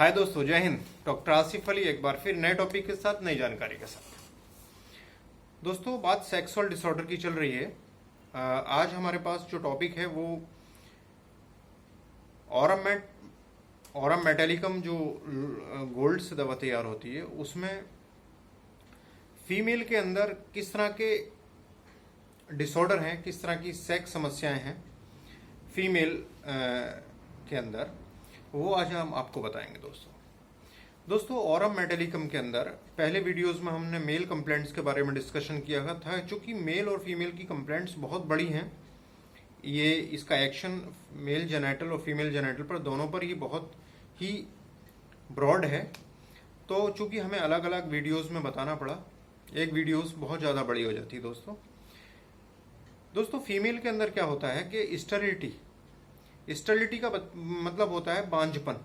हाय दोस्तों, जय हिंद। डॉक्टर आसिफ अली एक बार फिर नए टॉपिक के साथ, नई जानकारी के साथ। दोस्तों, बात सेक्सुअल डिसऑर्डर की चल रही है। आज हमारे पास जो टॉपिक है वो ऑरम मेटेलिकम, जो गोल्ड से दवा तैयार होती है, उसमें फीमेल के अंदर किस तरह के डिसऑर्डर हैं, किस तरह की सेक्स समस्याएं हैं फीमेल के अंदर, वो आज हम आपको बताएंगे। दोस्तों ऑरम मेटेलिकम के अंदर पहले वीडियोस में हमने मेल कंप्लेंट्स के बारे में डिस्कशन किया था। चूंकि मेल और फीमेल की कंप्लेंट्स बहुत बड़ी हैं, ये इसका एक्शन मेल जेनेटल और फीमेल जेनेटल पर दोनों पर ही बहुत ही ब्रॉड है, तो चूंकि हमें अलग अलग वीडियोस में बताना पड़ा, एक वीडियोस बहुत ज़्यादा बड़ी हो जाती है। दोस्तों फीमेल के अंदर क्या होता है कि स्टेरिलिटी का मतलब होता है बांझपन,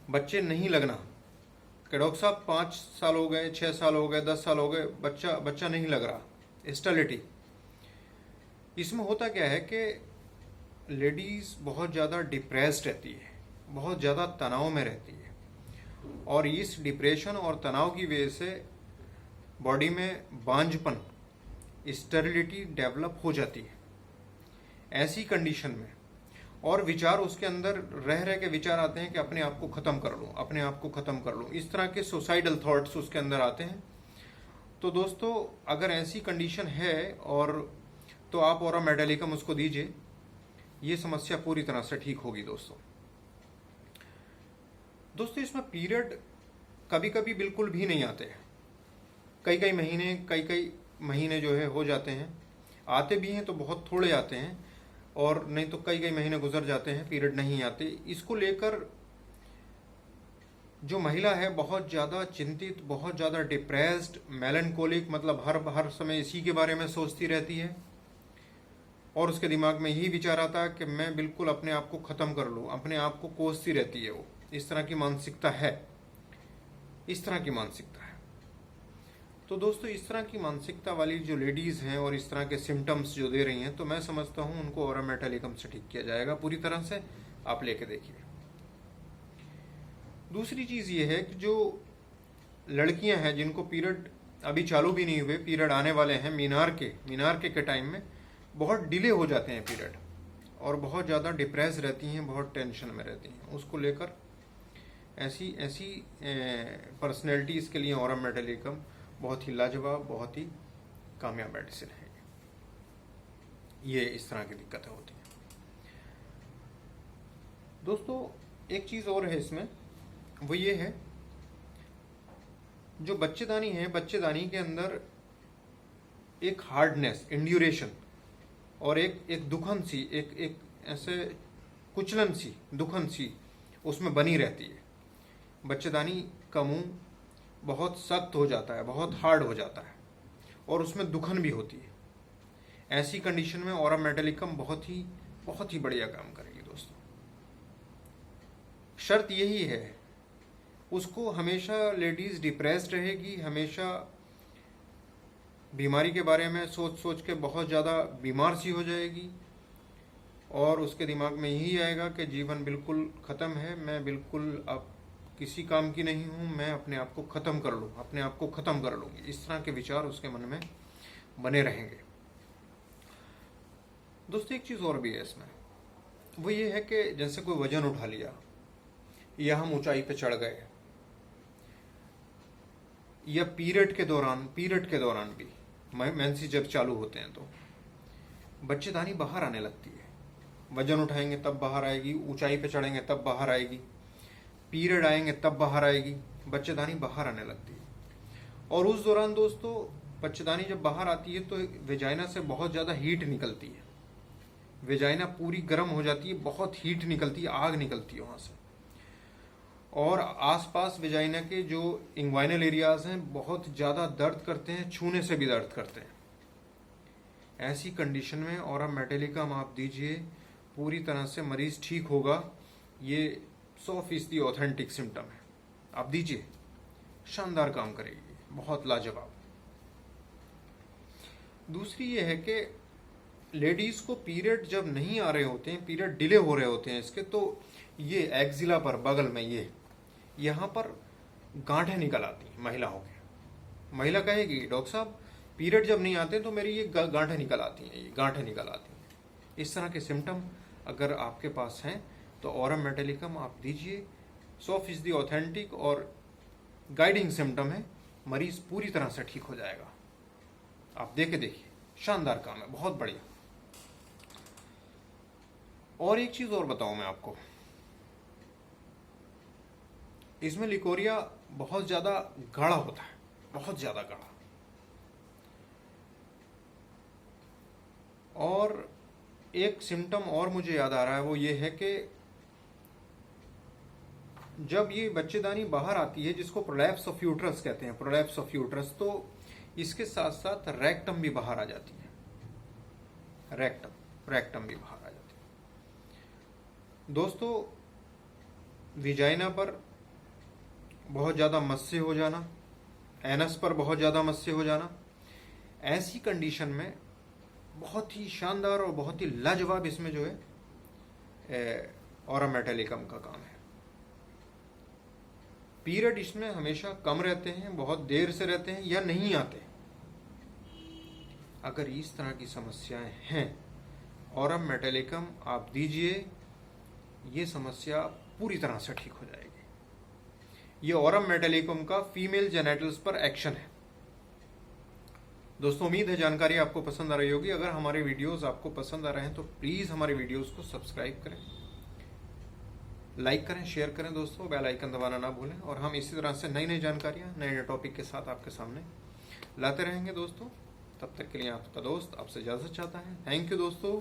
बच्चे नहीं लगना। कि डॉक्टर साहब 5 साल हो गए, 6 साल हो गए, 10 साल हो गए, बच्चा नहीं लग रहा, स्टेरिलिटी। इसमें होता क्या है कि लेडीज बहुत ज़्यादा डिप्रेस्ड रहती है, बहुत ज़्यादा तनाव में रहती है, और इस डिप्रेशन और तनाव की वजह से बॉडी में बांझपन, स्टेरिलिटी डेवलप हो जाती है। ऐसी कंडीशन में और विचार उसके अंदर रह के विचार आते हैं कि अपने आप को ख़त्म कर लूँ, अपने आप को ख़त्म कर लूँ, इस तरह के सुसाइडल थॉट्स उसके अंदर आते हैं। तो दोस्तों अगर ऐसी कंडीशन है और तो आप ऑरम मेटेलिकम उसको दीजिए, ये समस्या पूरी तरह से ठीक होगी। दोस्तों इसमें पीरियड कभी कभी बिल्कुल भी नहीं आते हैं, कई महीने जो है हो जाते हैं, आते भी हैं तो बहुत थोड़े आते हैं, और नहीं तो कई महीने गुजर जाते हैं, पीरियड नहीं आते। इसको लेकर जो महिला है बहुत ज़्यादा चिंतित, बहुत ज़्यादा डिप्रेस्ड, मेलनकोलिक, मतलब हर समय इसी के बारे में सोचती रहती है, और उसके दिमाग में यही विचार आता है कि मैं बिल्कुल अपने आप को ख़त्म कर लूँ, अपने आप को कोसती रहती है वो। इस तरह की मानसिकता है, इस तरह की मानसिकता है। तो दोस्तों इस तरह की मानसिकता वाली जो लेडीज़ हैं और इस तरह के सिम्टम्स जो दे रही हैं, तो मैं समझता हूँ उनको ऑरम मेटेलिकम से ठीक किया जाएगा पूरी तरह से। आप लेके देखिए। दूसरी चीज़ ये है कि जो लड़कियां हैं जिनको पीरियड अभी चालू भी नहीं हुए, पीरियड आने वाले हैं, मीनार के टाइम में बहुत डिले हो जाते हैं पीरियड, और बहुत ज़्यादा डिप्रेस रहती हैं, बहुत टेंशन में रहती हैं, उसको लेकर ऐसी पर्सनैलिटीज़ के लिए ऑरम मेटेलिकम बहुत ही लाजवाब, बहुत ही कामयाब मेडिसिन है। ये इस तरह की दिक्कतें होती हैं। दोस्तों एक चीज़ और है इसमें, वो ये है जो बच्चेदानी है, बच्चेदानी के अंदर एक हार्डनेस, इंड्यूरेशन, और एक दुखन सी, एक ऐसे कुचलन सी, दुखन सी उसमें बनी रहती है। बच्चेदानी का मुंह बहुत सख्त हो जाता है, बहुत हार्ड हो जाता है, और उसमें दुखन भी होती है। ऐसी कंडीशन में ऑरम मेटेलिकम बहुत ही बढ़िया काम करेगी। दोस्तों शर्त यही है, उसको हमेशा लेडीज डिप्रेस्ड रहेगी, हमेशा बीमारी के बारे में सोच के बहुत ज़्यादा बीमार सी हो जाएगी, और उसके दिमाग में यही आएगा कि जीवन बिल्कुल ख़त्म है, मैं बिल्कुल अब किसी काम की नहीं हूँ, मैं अपने आप को ख़त्म कर लूँ, अपने आप को ख़त्म कर लूँगी, इस तरह के विचार उसके मन में बने रहेंगे। दोस्तों एक चीज़ और भी है इसमें, वो ये है कि जैसे कोई वजन उठा लिया, या हम ऊंचाई पे चढ़ गए, या पीरियड के दौरान भी मेंसेस जब चालू होते हैं तो बच्चेदानी बाहर आने लगती है। वजन उठाएंगे तब बाहर आएगी, ऊंचाई पे चढ़ेंगे तब बाहर आएगी, पीरियड आएंगे तब बाहर आएगी, बच्चेदानी बाहर आने लगती है। और उस दौरान दोस्तों बच्चेदानी जब बाहर आती है तो वेजाइना से बहुत ज़्यादा हीट निकलती है, वेजाइना पूरी गर्म हो जाती है, बहुत हीट निकलती है, आग निकलती है वहाँ से, और आसपास वेजाइना के जो इंग्वाइनल एरियाज हैं बहुत ज़्यादा दर्द करते हैं, छूने से भी दर्द करते हैं। ऐसी कंडीशन में ऑरम मेटेलिकम आप दीजिए, पूरी तरह से मरीज ठीक होगा। ये 100% ऑथेंटिक सिम्टम है, आप दीजिए, शानदार काम करेगी, बहुत लाजवाब। दूसरी ये है कि लेडीज को पीरियड जब नहीं आ रहे होते हैं, पीरियड डिले हो रहे होते हैं इसके, तो ये एक्जिला पर बगल में ये यहाँ पर गांठें निकल आती हैं महिलाओं के। महिला कहेगी डॉक्टर साहब पीरियड जब नहीं आते तो मेरी ये गांठें निकल आती हैं, ये गांठें निकल आती हैं। इस तरह के सिम्टम अगर आपके पास हैं तो ऑरम मेटालिकम आप दीजिए। 100% ऑथेंटिक और गाइडिंग सिम्टम है, मरीज पूरी तरह से ठीक हो जाएगा। आप दे के देखिए, शानदार काम है, बहुत बढ़िया। और एक चीज और बताऊं मैं आपको, इसमें लिकोरिया बहुत ज्यादा गाढ़ा होता है, बहुत ज्यादा गाढ़ा। और एक सिम्टम और मुझे याद आ रहा है, वो ये है कि जब ये बच्चेदानी बाहर आती है, जिसको प्रोलैप्स ऑफ यूट्रस कहते हैं, प्रोलैप्स ऑफ यूट्रस, तो इसके साथ साथ रेक्टम भी बाहर आ जाती है, रेक्टम भी बाहर आ जाती है। दोस्तों, विजाइना पर बहुत ज्यादा मस्से हो जाना, एनस पर बहुत ज्यादा मस्से हो जाना, ऐसी कंडीशन में बहुत ही शानदार और बहुत ही लाजवाब इसमें जो है ऑरम मेटालिकम का काम है। पीरियड इसमें हमेशा कम रहते हैं, बहुत देर से रहते हैं या नहीं आते। अगर इस तरह की समस्याएं हैं, ऑरम मेटालिकम आप दीजिए, ये समस्या पूरी तरह से ठीक हो जाएगी। ये ऑरम मेटालिकम का फीमेल जेनेटल्स पर एक्शन है। दोस्तों, उम्मीद है जानकारी आपको पसंद आ रही होगी। अगर हमारे वीडियोस आपको पसंद आ रहे हैं तो प्लीज हमारे वीडियोस को सब्सक्राइब करें, लाइक करें, शेयर करें दोस्तों, बेल आइकन दबाना ना भूलें। और हम इसी तरह से नई नई जानकारियां, नए नए टॉपिक के साथ आपके सामने लाते रहेंगे दोस्तों। तब तक के लिए आपका दोस्त आपसे इजाजत चाहता है। थैंक यू दोस्तों।